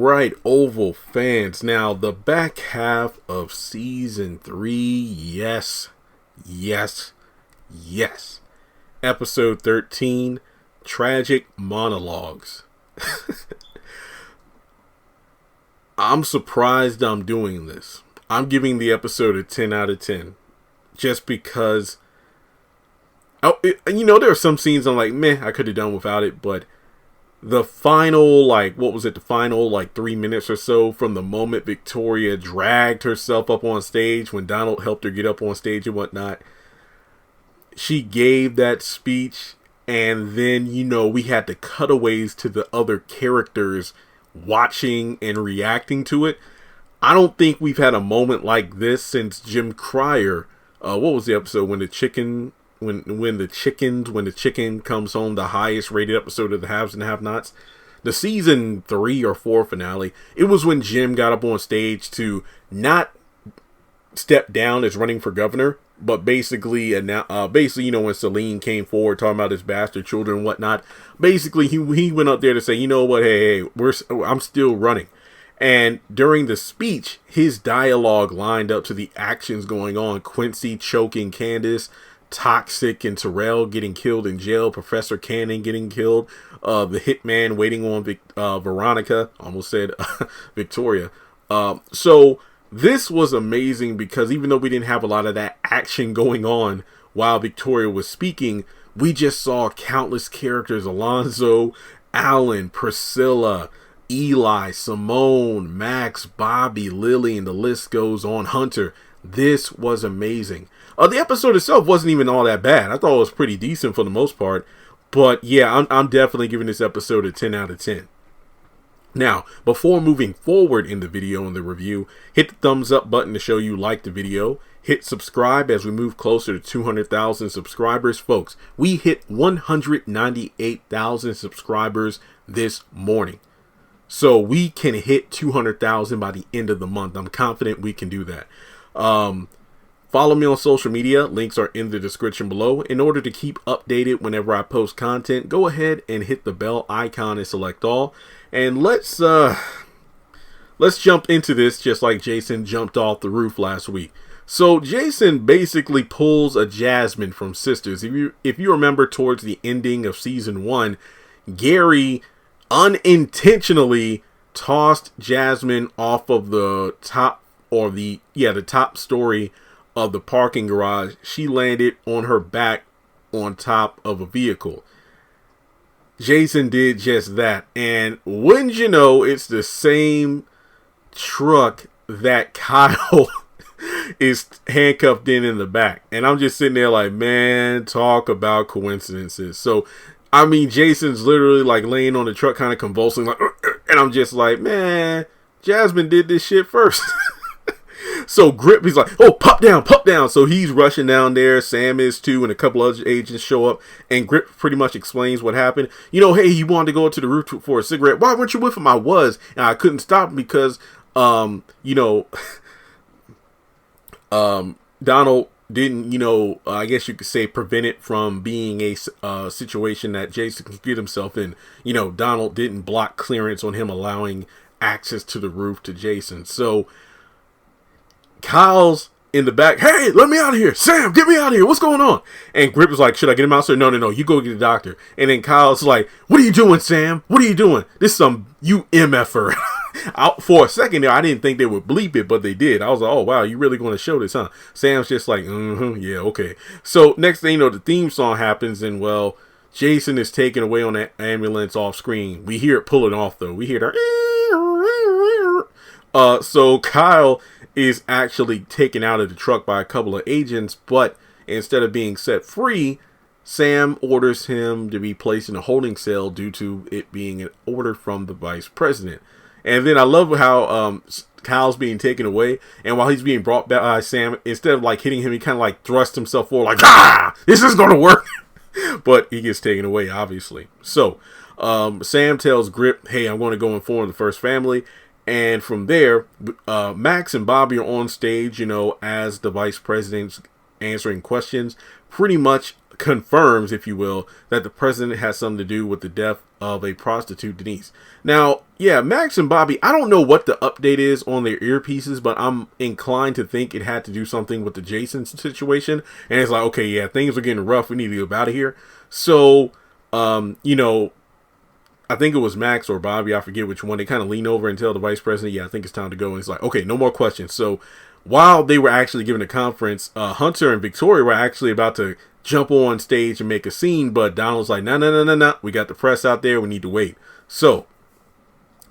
right, Oval fans. Now, the back half of season 3, yes, yes, yes. Episode 13, Tragic Monologues. I'm surprised I'm doing this. I'm giving the episode a 10 out of 10. Just because, there are some scenes I'm like, meh, I could have done without it, but the final, the final 3 minutes or so from the moment Victoria dragged herself up on stage when Donald helped her get up on stage and whatnot, she gave that speech, and then, we had the cutaways to the other characters watching and reacting to it. I don't think we've had a moment like this since Jim Cryer. What was the episode when the chicken comes home, the highest rated episode of the Haves and Have-Nots, the season 3 or 4 finale. It was when Jim got up on stage to not step down as running for governor, but basically, when Celine came forward talking about his bastard children and whatnot, basically he went up there to say, you know what, hey, I'm still running. And during the speech, his dialogue lined up to the actions going on. Quincy choking Candace, Toxic and Terrell getting killed in jail, Professor Cannon getting killed, the hitman waiting on Veronica, almost said Victoria. So this was amazing because even though we didn't have a lot of that action going on while Victoria was speaking, we just saw countless characters: Alonzo, Alan, Priscilla, Eli, Simone, Max, Bobby, Lily, and the list goes on. Hunter. This was amazing. The episode itself wasn't even all that bad. I thought it was pretty decent for the most part. But yeah, I'm definitely giving this episode a 10 out of 10. Now, before moving forward in the video and the review, hit the thumbs up button to show you like the video. Hit subscribe as we move closer to 200,000 subscribers. Folks, we hit 198,000 subscribers this morning. So we can hit 200,000 by the end of the month. I'm confident we can do that. Follow me on social media. Links are in the description below. In order to keep updated whenever I post content, go ahead and hit the bell icon and select all. And let's jump into this just like Jason jumped off the roof last week. So Jason basically pulls a Jasmine from Sisters. If you remember towards the ending of season 1, Gary unintentionally tossed Jasmine off of the top the top story of the parking garage. She landed on her back on top of a vehicle. Jason did just that, and wouldn't you know, it's the same truck that Kyle is handcuffed in the back. And I'm just sitting there like, man, talk about coincidences. So I mean, Jason's literally laying on the truck, kind of convulsing, and I'm just like, man, Jasmine did this shit first. So Grip, he's like, oh, pop down. So he's rushing down there. Sam is too, and a couple other agents show up, and Grip pretty much explains what happened. Hey, you wanted to go to the roof for a cigarette. Why weren't you with him? I was, and I couldn't stop him because, Donald didn't, I guess you could say, prevent it from being a situation that Jason could get himself in. Donald didn't block clearance on him allowing access to the roof to Jason. So Kyle's in the back. Hey, let me out of here. Sam, get me out of here. What's going on? And Grip is like, should I get him out? So no, you go get the doctor. And then Kyle's like, what are you doing, Sam? What are you doing? This is some UMFer. Out for a second there, I didn't think they would bleep it, but they did. I was like, oh wow, you really going to show this, huh? Sam's just like, yeah, okay. So next thing you know, the theme song happens, and well, Jason is taken away on that ambulance off screen. We hear it pulling off though. We hear the so Kyle is actually taken out of the truck by a couple of agents, but instead of being set free, Sam orders him to be placed in a holding cell due to it being an order from the vice president. And then I love how Kyle's being taken away, and while he's being brought back by Sam, instead of hitting him, he kind of thrusts himself forward this is going to work. But he gets taken away, obviously. So Sam tells Grip, hey, I'm going to go inform the first family. And from there, Max and Bobby are on stage, as the vice president's answering questions. Pretty much confirms, if you will, that the president has something to do with the death of a prostitute, Denise. Now, yeah, Max and Bobby, I don't know what the update is on their earpieces, but I'm inclined to think it had to do something with the Jason situation. And it's like, okay, yeah, things are getting rough. We need to get out of here. So, I think it was Max or Bobby, I forget which one. They kind of lean over and tell the vice president, yeah, I think it's time to go. And it's like, okay, no more questions. So while they were actually giving a conference, Hunter and Victoria were actually about to jump on stage and make a scene, but Donald's like, no, we got the press out there, we need to wait. So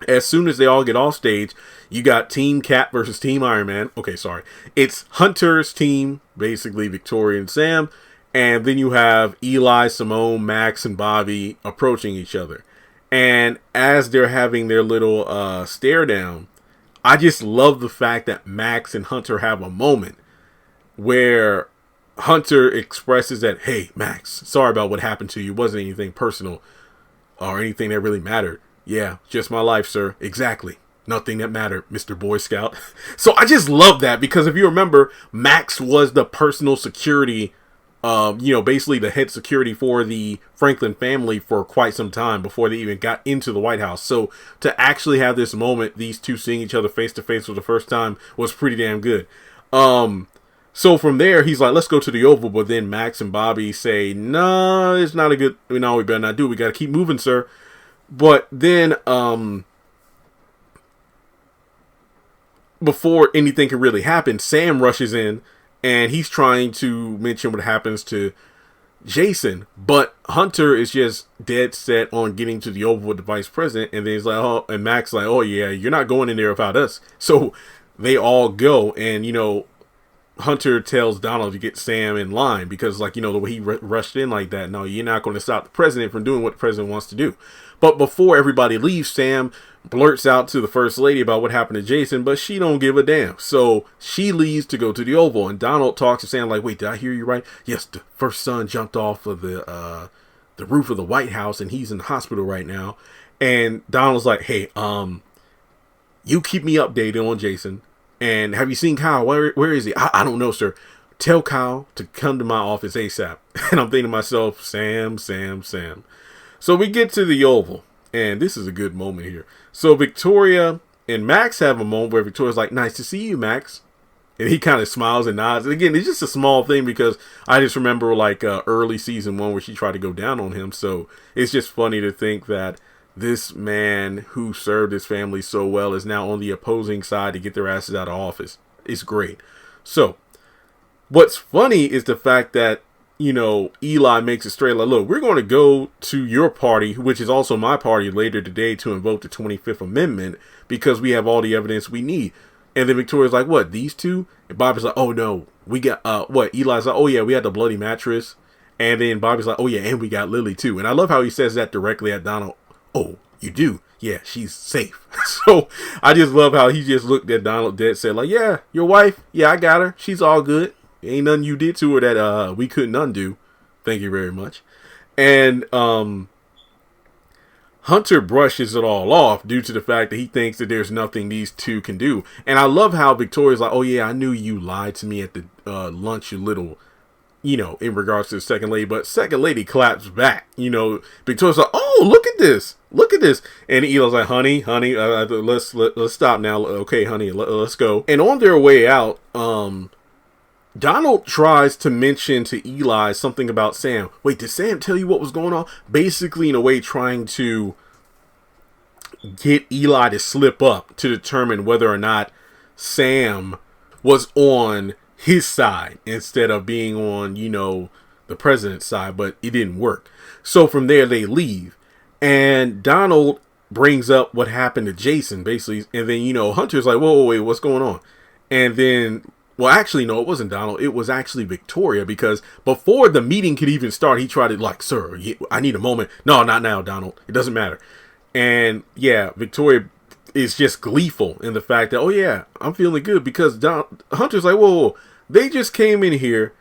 as soon as they all get off stage, you got Team Cap versus Team Iron Man. Okay, sorry, it's Hunter's team, basically Victoria and Sam, and then you have Eli, Simone, Max, and Bobby approaching each other. And as they're having their little stare down, I just love the fact that Max and Hunter have a moment where Hunter expresses that, hey, Max, sorry about what happened to you. It wasn't anything personal or anything that really mattered. Yeah, just my life, sir. Exactly. Nothing that mattered, Mr. Boy Scout. So I just love that because if you remember, Max was the personal security, basically the head security for the Franklin family for quite some time before they even got into the White House. So to actually have this moment, these two seeing each other face to face for the first time was pretty damn good. So from there, he's like, let's go to the Oval. But then Max and Bobby say, no, it's not a good, we better not do it. We got to keep moving, sir. But then, before anything can really happen, Sam rushes in and he's trying to mention what happens to Jason. But Hunter is just dead set on getting to the Oval with the vice president. And then he's like, oh, and Max like, oh yeah, you're not going in there without us. So they all go, and Hunter tells Donald to get Sam in line because, the way he rushed in like that. No, you're not going to stop the president from doing what the president wants to do. But before everybody leaves, Sam blurts out to the first lady about what happened to Jason, but she don't give a damn. So she leaves to go to the Oval, and Donald talks to Sam like, wait, did I hear you right? Yes, the first son jumped off of the roof of the White House, and he's in the hospital right now. And Donald's like, hey, you keep me updated on Jason. And have you seen Kyle? Where is he? I don't know, sir. Tell Kyle to come to my office ASAP. And I'm thinking to myself, Sam. So we get to the Oval, and this is a good moment here. So Victoria and Max have a moment where Victoria's like, nice to see you, Max. And he kind of smiles and nods. And again, it's just a small thing because I just remember early season 1 where she tried to go down on him. So it's just funny to think that this man who served his family so well is now on the opposing side to get their asses out of office. It's great. So what's funny is the fact that, Eli makes it straight like, look, we're going to go to your party, which is also my party later today, to invoke the 25th Amendment because we have all the evidence we need. And then Victoria's like, what, these two? And Bobby's like, oh no, we got, what? Eli's like, oh yeah, we had the bloody mattress. And then Bobby's like, oh yeah, and we got Lily too. And I love how he says that directly at Donald. Oh, you do? Yeah, she's safe. So I just love how he just looked at Donald dead, said like, yeah, your wife. Yeah, I got her. She's all good. Ain't nothing you did to her that we couldn't undo. Thank you very much. And Hunter brushes it all off due to the fact that he thinks that there's nothing these two can do. And I love how Victoria's like, oh yeah, I knew you lied to me at the lunch, you little, in regards to the second lady. But second lady claps back. Victoria's like, oh, look at this. And Eli's like, honey, let's stop now. Okay, honey, let's go. And on their way out, Donald tries to mention to Eli something about Sam. Wait, did Sam tell you what was going on? Basically, in a way, trying to get Eli to slip up to determine whether or not Sam was on his side instead of being on, the president's side, but it didn't work. So from there, they leave. And Donald brings up what happened to Jason, basically. And then, Hunter's like, whoa, wait, what's going on? And then, well, actually, no, it wasn't Donald. It was actually Victoria, because before the meeting could even start, he tried to like, sir, I need a moment. No, not now, Donald. It doesn't matter. And yeah, Victoria is just gleeful in the fact that, oh yeah, I'm feeling good because Hunter's like, whoa, they just came in here.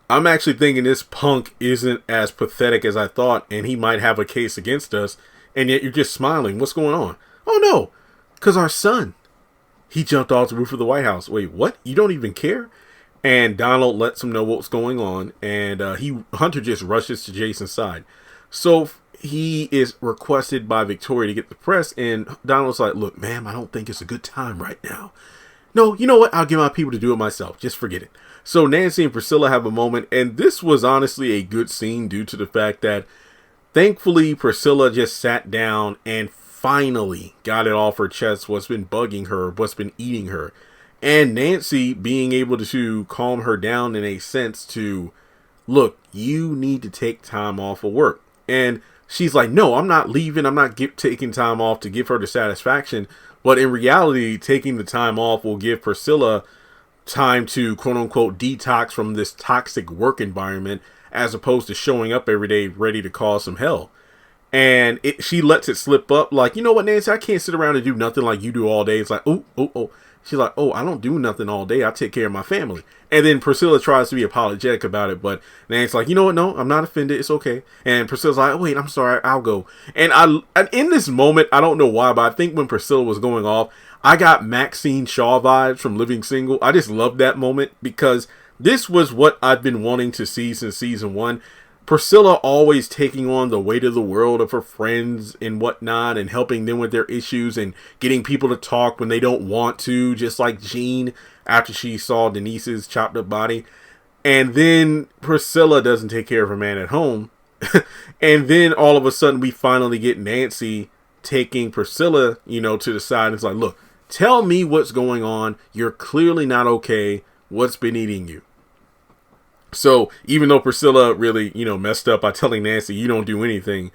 I'm actually thinking this punk isn't as pathetic as I thought, and he might have a case against us. And yet you're just smiling. What's going on? Oh no, because our son, he jumped off the roof of the White House. Wait, what? You don't even care? And Donald lets him know what's going on, and Hunter just rushes to Jason's side. So he is requested by Victoria to get the press, and Donald's like, look, ma'am, I don't think it's a good time right now. No, you know what? I'll get my people to do it myself. Just forget it. So Nancy and Priscilla have a moment, and this was honestly a good scene due to the fact that thankfully Priscilla just sat down and finally got it off her chest, what's been bugging her, what's been eating her. And Nancy being able to calm her down in a sense to, look, you need to take time off of work. And she's like, no, I'm not leaving. I'm not taking time off to give her the satisfaction. But in reality, taking the time off will give Priscilla time to, quote unquote, detox from this toxic work environment, as opposed to showing up every day ready to cause some hell. And she lets it slip up like, you know what, Nancy, I can't sit around and do nothing like you do all day. It's like, oh. She's like, oh, I don't do nothing all day. I take care of my family. And then Priscilla tries to be apologetic about it, but Nancy's like, you know what? No, I'm not offended. It's okay. And Priscilla's like, oh, wait, I'm sorry. I'll go. And in this moment, I don't know why, but I think when Priscilla was going off, I got Maxine Shaw vibes from Living Single. I just loved that moment because this was what I've been wanting to see since season 1. Priscilla always taking on the weight of the world of her friends and whatnot and helping them with their issues and getting people to talk when they don't want to, just like Jean after she saw Denise's chopped up body. And then Priscilla doesn't take care of her man at home. And then all of a sudden we finally get Nancy taking Priscilla, to the side. And it's like, look, tell me what's going on. You're clearly not okay. What's been eating you? So even though Priscilla really, messed up by telling Nancy, you don't do anything,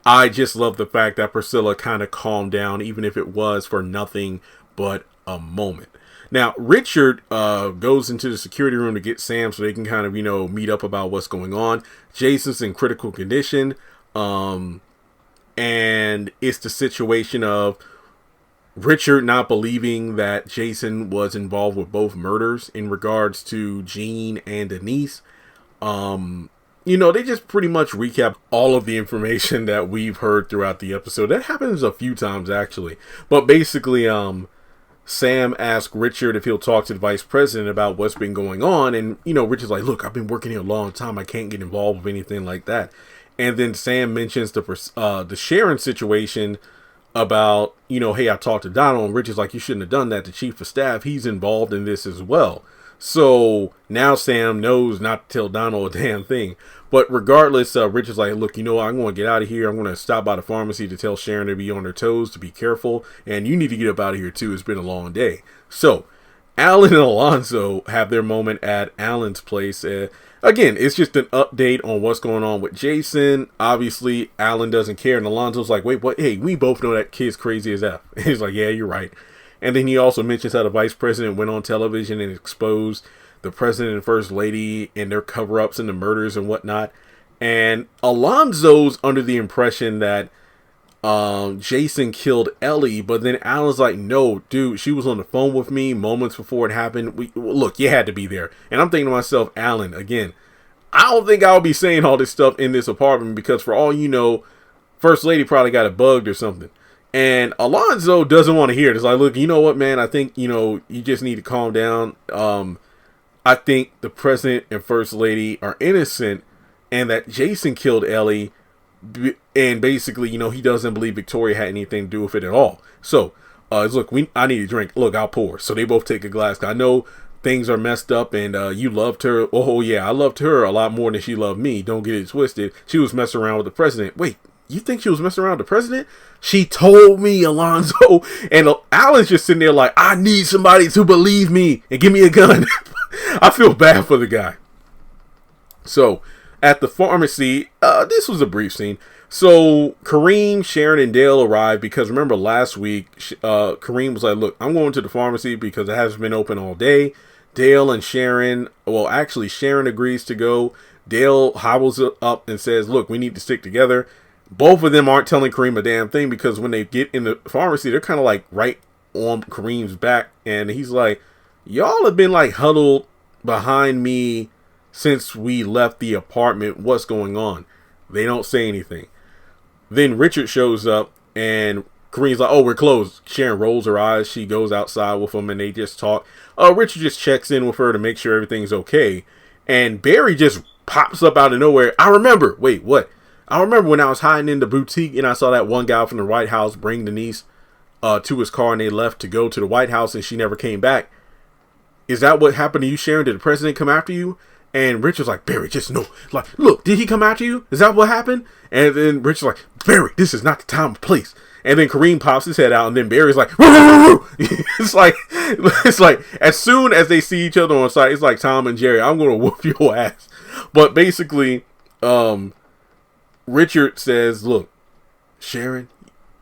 I just love the fact that Priscilla kind of calmed down, even if it was for nothing but a moment. Now, Richard goes into the security room to get Sam so they can kind of, meet up about what's going on. Jason's in critical condition. And it's the situation of Richard not believing that Jason was involved with both murders in regards to Jean and Denise. They just pretty much recap all of the information that we've heard throughout the episode. That happens a few times actually. But basically, Sam asked Richard if he'll talk to the vice president about what's been going on. And, Richard's like, look, I've been working here a long time. I can't get involved with anything like that. And then Sam mentions the Sharon situation about, hey, I talked to Donald, and Richard's like, you shouldn't have done that. The chief of staff, he's involved in this as well. So now Sam knows not to tell Donald a damn thing. But regardless, Richard's like, look, I'm going to get out of here. I'm going to stop by the pharmacy to tell Sharon to be on her toes, to be careful. And you need to get up out of here too. It's been a long day. So Alan and Alonzo have their moment at Alan's place. Again, it's just an update on what's going on with Jason. Obviously, Alan doesn't care. And Alonzo's like, wait, what? Hey, we both know that kid's crazy as F. And he's like, yeah, you're right. And then he also mentions how the vice president went on television and exposed the president and first lady and their cover-ups and the murders and whatnot. And Alonzo's under the impression that Jason killed Ellie, but then Alan's like, no, dude, she was on the phone with me moments before it happened. Look, you had to be there. And I'm thinking to myself, Alan, again, I don't think I'll be saying all this stuff in this apartment because for all you know, first lady probably got it bugged or something. And Alonzo doesn't want to hear it. It's like, look, you know what, man, I think, you just need to calm down. I think the president and first lady are innocent and that Jason killed Ellie. And basically, he doesn't believe Victoria had anything to do with it at all. So, look, I need a drink. Look, I'll pour. So they both take a glass. I know things are messed up and you loved her. Oh, yeah, I loved her a lot more than she loved me. Don't get it twisted. She was messing around with the president. Wait, you think she was messing around with the president? She told me, Alonzo. And Alan's just sitting there like, I need somebody to believe me and give me a gun. I feel bad for the guy. So, at the pharmacy, this was a brief scene. So Kareem, Sharon, and Dale arrived because remember last week, Kareem was like, look, I'm going to the pharmacy because it hasn't been open all day. Dale and Sharon, well, actually Sharon agrees to go. Dale hobbles up and says, look, we need to stick together. Both of them aren't telling Kareem a damn thing because when they get in the pharmacy, they're kind of like right on Kareem's back. And he's like, y'all have been like huddled behind me since we left the apartment. What's going on? They don't say anything. Then Richard shows up and Kareem's like, oh, we're closed. Sharon rolls her eyes. She goes outside with him and they just talk. Richard just checks in with her to make sure everything's okay. And Barry just pops up out of nowhere. I remember. Wait, what? I remember when I was hiding in the boutique and I saw that one guy from the White House bring Denise to his car and they left to go to the White House and she never came back. Is that what happened to you, Sharon? Did the president come after you? And Richard's like, Barry, just no. Like, look, did he come after you? Is that what happened? And then Richard's like, Barry, this is not the time or place. And then Kareem pops his head out, and then Barry's like, woo, woo, woo, woo. It's like, as soon as they see each other on site, it's like Tom and Jerry, I'm gonna whoop your ass. But basically, Richard says, look, Sharon,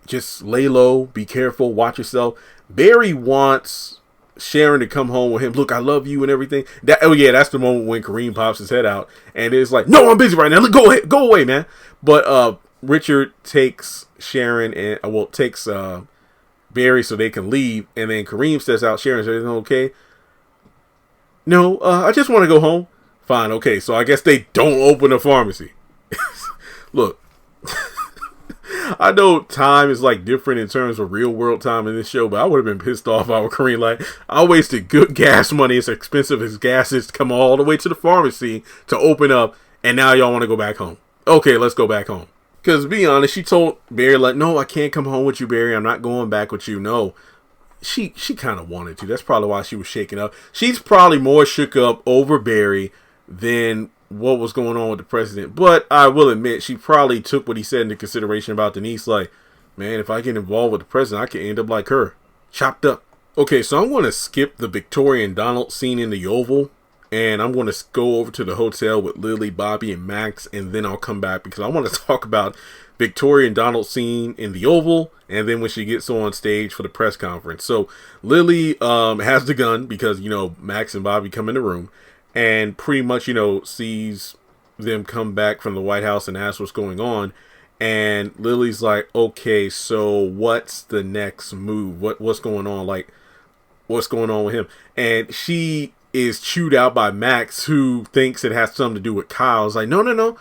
just lay low, be careful, watch yourself. Barry wants Sharon to come home with him. Look, I love you and everything. That's the moment when Kareem pops his head out, and it's like, no, I'm busy right now. Go away, man. But Richard takes Sharon and takes Barry so they can leave, and then Kareem steps out. Sharon says, everything okay? No, I just want to go home. Fine, okay. So I guess they don't open a pharmacy. Look, I know time is like different in terms of real world time in this show, but I would have been pissed off if I were Kareem. Like, I wasted good gas money, as expensive as gas is, to come all the way to the pharmacy to open up, and now y'all want to go back home. Okay, let's go back home. Because to be honest, she told Barry, like, no, I can't come home with you, Barry. I'm not going back with you. No. She kind of wanted to. That's probably why she was shaking up. She's probably more shook up over Barry than what was going on with the president. But I will admit, she probably took what he said into consideration about Denise. Like, man, if I get involved with the president, I could end up like her. Chopped up. Okay, so I'm going to skip the Victoria and Donald scene in the Oval. And I'm going to go over to the hotel with Lily, Bobby, and Max. And then I'll come back because I want to talk about Victoria and Donald's scene in the Oval. And then when she gets on stage for the press conference. So Lily has the gun because, Max and Bobby come in the room. And pretty much, sees them come back from the White House and asks what's going on. And Lily's like, okay, so what's the next move? What's going on? Like, what's going on with him? And she is chewed out by Max, who thinks it has something to do with Kyle. It's like, no.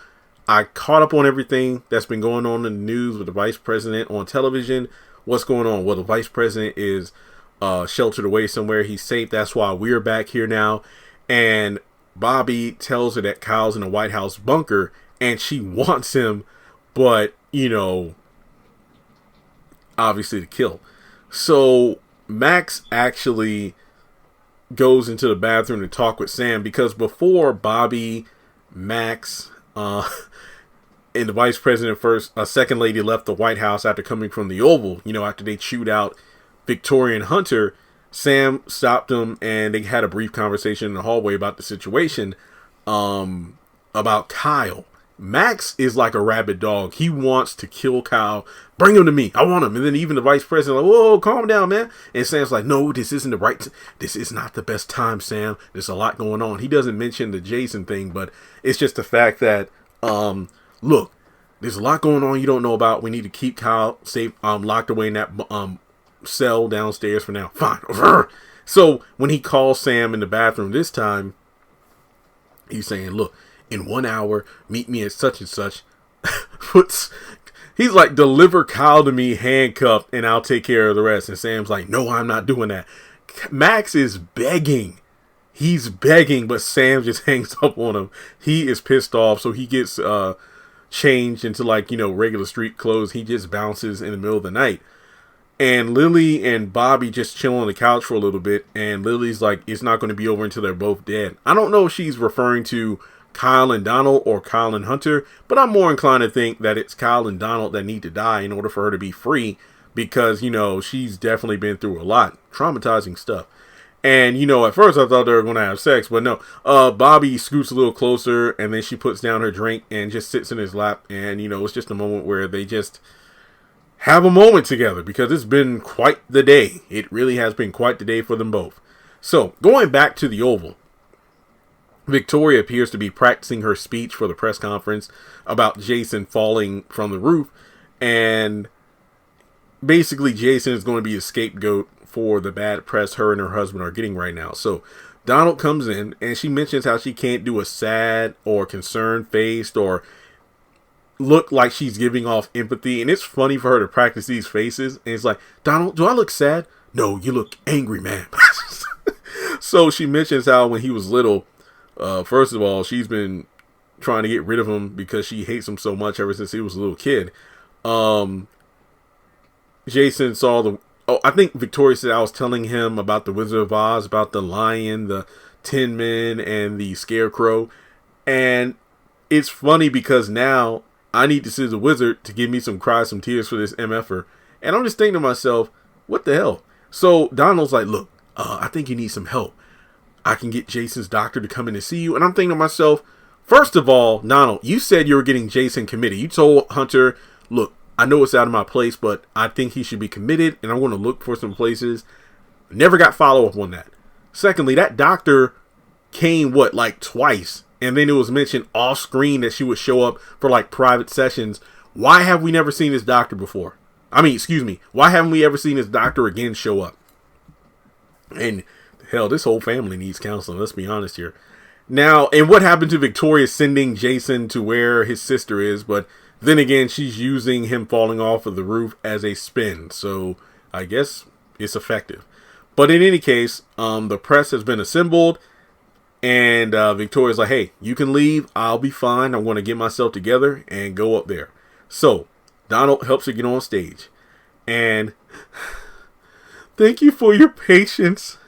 I caught up on everything that's been going on in the news with the vice president on television. What's going on? Well, the vice president is sheltered away somewhere. He's safe. That's why we're back here now. And Bobby tells her that Kyle's in a White House bunker and she wants him, but, obviously to kill. So Max actually goes into the bathroom to talk with Sam because before Bobby, Max, and the vice president second lady left the White House after coming from the Oval, after they chewed out Victoria and Hunter, Sam stopped them and they had a brief conversation in the hallway about the situation, about Kyle. Max is like a rabid dog. He wants to kill Kyle. Bring him to me. I want him. And then even the vice president, like, whoa, calm down, man. And Sam's like, no, this isn't the right. This is not the best time, Sam. There's a lot going on. He doesn't mention the Jason thing, but it's just the fact that, look, there's a lot going on you don't know about. We need to keep Kyle safe, locked away in that, cell downstairs for now. Fine. So when he calls Sam in the bathroom this time, he's saying, look, in 1 hour, meet me at such and such. He's like, deliver Kyle to me handcuffed and I'll take care of the rest. And Sam's like, no, I'm not doing that. Max is begging. He's begging, but Sam just hangs up on him. He is pissed off. So he gets changed into regular street clothes. He just bounces in the middle of the night. And Lily and Bobby just chill on the couch for a little bit. And Lily's like, it's not going to be over until they're both dead. I don't know if she's referring to Kyle and Donald or Kyle and Hunter, but I'm more inclined to think that it's Kyle and Donald that need to die in order for her to be free because, she's definitely been through a lot. Traumatizing stuff. And, at first I thought they were going to have sex, but no. Bobby scoots a little closer and then she puts down her drink and just sits in his lap. And, it's just a moment where they just have a moment together because it's been quite the day. It really has been quite the day for them both. So, going back to the Oval. Victoria appears to be practicing her speech for the press conference about Jason falling from the roof. And basically Jason is going to be a scapegoat for the bad press her and her husband are getting right now. So Donald comes in and she mentions how she can't do a sad or concerned faced or look like she's giving off empathy, and it's funny for her to practice these faces. And it's like, Donald, do I look sad? No, you look angry, man. So she mentions how when he was little, first of all, she's been trying to get rid of him because she hates him so much ever since he was a little kid. Jason saw the... Oh, I think Victoria said I was telling him about the Wizard of Oz, about the lion, the Tin Men, and the Scarecrow. And it's funny because now I need to see the wizard to give me some cries, some tears for this MFer. And I'm just thinking to myself, what the hell? So Donald's like, look, I think you need some help. I can get Jason's doctor to come in and see you. And I'm thinking to myself, first of all, Donald, you said you were getting Jason committed. You told Hunter, look, I know it's out of my place, but I think he should be committed, and I'm going to look for some places. Never got follow-up on that. Secondly, that doctor came, like twice? And then it was mentioned off screen that she would show up for like private sessions. Why have we never seen this doctor before? I mean, excuse me. Why haven't we ever seen this doctor again show up? And hell, this whole family needs counseling. Let's be honest here. Now, and what happened to Victoria sending Jason to where his sister is? But then again, she's using him falling off of the roof as a spin. So I guess it's effective. But in any case, the press has been assembled. And Victoria's like, hey, you can leave. I'll be fine. I'm going to get myself together and go up there. So Donald helps her get on stage. And thank you for your patience.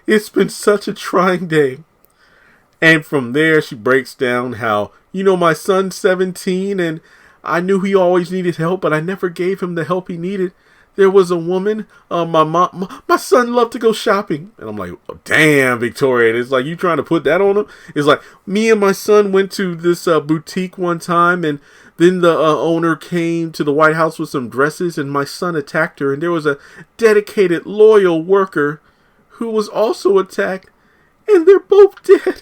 It's been such a trying day. And from there, she breaks down how, my son's 17 and I knew he always needed help, but I never gave him the help he needed. There was a woman, my son loved to go shopping. And I'm like, oh, damn, Victoria. And it's like, you trying to put that on him? It's like, me and my son went to this boutique one time, and then the owner came to the White House with some dresses, and my son attacked her. And there was a dedicated, loyal worker who was also attacked, and they're both dead.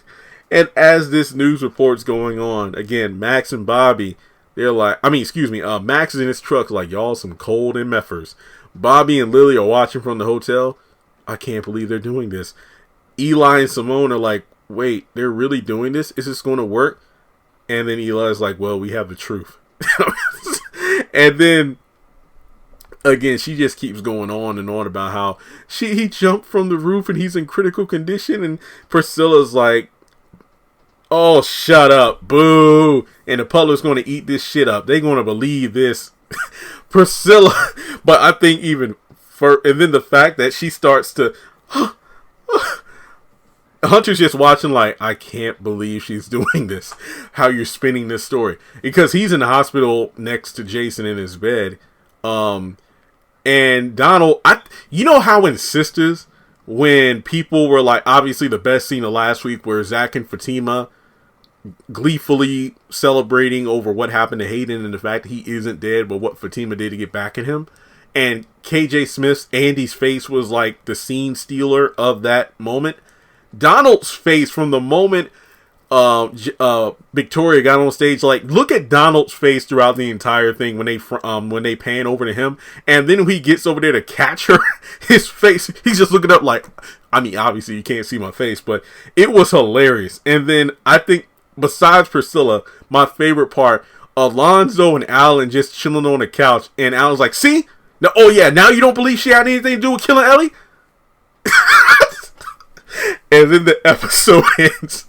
And as this news report's going on, again, Max and Bobby, they're like, Max is in his truck like, y'all some cold MFers. Bobby and Lily are watching from the hotel. I can't believe they're doing this. Eli and Simone are like, wait, they're really doing this? Is this going to work? And then Eli's like, well, we have the truth. And then, again, she just keeps going on and on about how he jumped from the roof and he's in critical condition. And Priscilla's like, oh, shut up. Boo. And the public's going to eat this shit up. They're going to believe this. Priscilla. But I think and then the fact that she starts to, Hunter's just watching like, I can't believe she's doing this. How you're spinning this story. Because he's in the hospital next to Jason in his bed. And Donald, you know how in Sisters, when people were like, obviously the best scene of last week where Zach and Fatima gleefully celebrating over what happened to Hayden and the fact that he isn't dead, but what Fatima did to get back at him. And KJ Smith's Andy's face was like the scene stealer of that moment. Donald's face from the moment Victoria got on stage, like, look at Donald's face throughout the entire thing when they pan over to him, and then when he gets over there to catch her, his face, he's just looking up like, obviously you can't see my face, but it was hilarious. And then I think, besides Priscilla, my favorite part, Alonzo and Alan just chilling on the couch, and Alan's like, see? Now, oh yeah, now you don't believe she had anything to do with killing Ellie? And then the episode ends.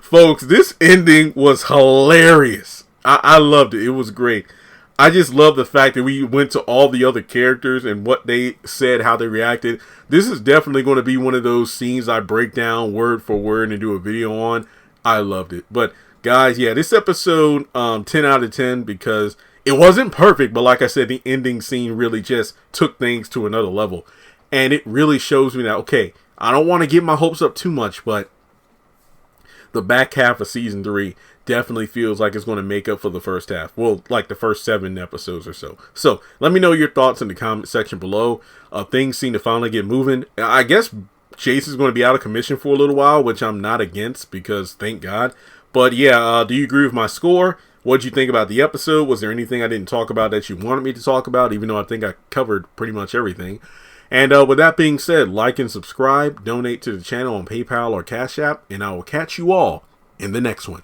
Folks, this ending was hilarious. I loved it. It was great. I just love the fact that we went to all the other characters and what they said, how they reacted. This is definitely going to be one of those scenes I break down word for word and do a video on. I loved it. But guys, yeah, this episode, 10 out of 10, because it wasn't perfect, but like I said, the ending scene really just took things to another level. And it really shows me that, okay, I don't want to get my hopes up too much, but the back half of season 3 definitely feels like it's going to make up for the first half. Well, like the first 7 episodes or so. So let me know your thoughts in the comment section below. Things seem to finally get moving. I guess Jason's going to be out of commission for a little while, which I'm not against because thank God. But yeah, do you agree with my score? What did you think about the episode? Was there anything I didn't talk about that you wanted me to talk about, even though I think I covered pretty much everything? And with that being said, like and subscribe, donate to the channel on PayPal or Cash App, and I will catch you all in the next one.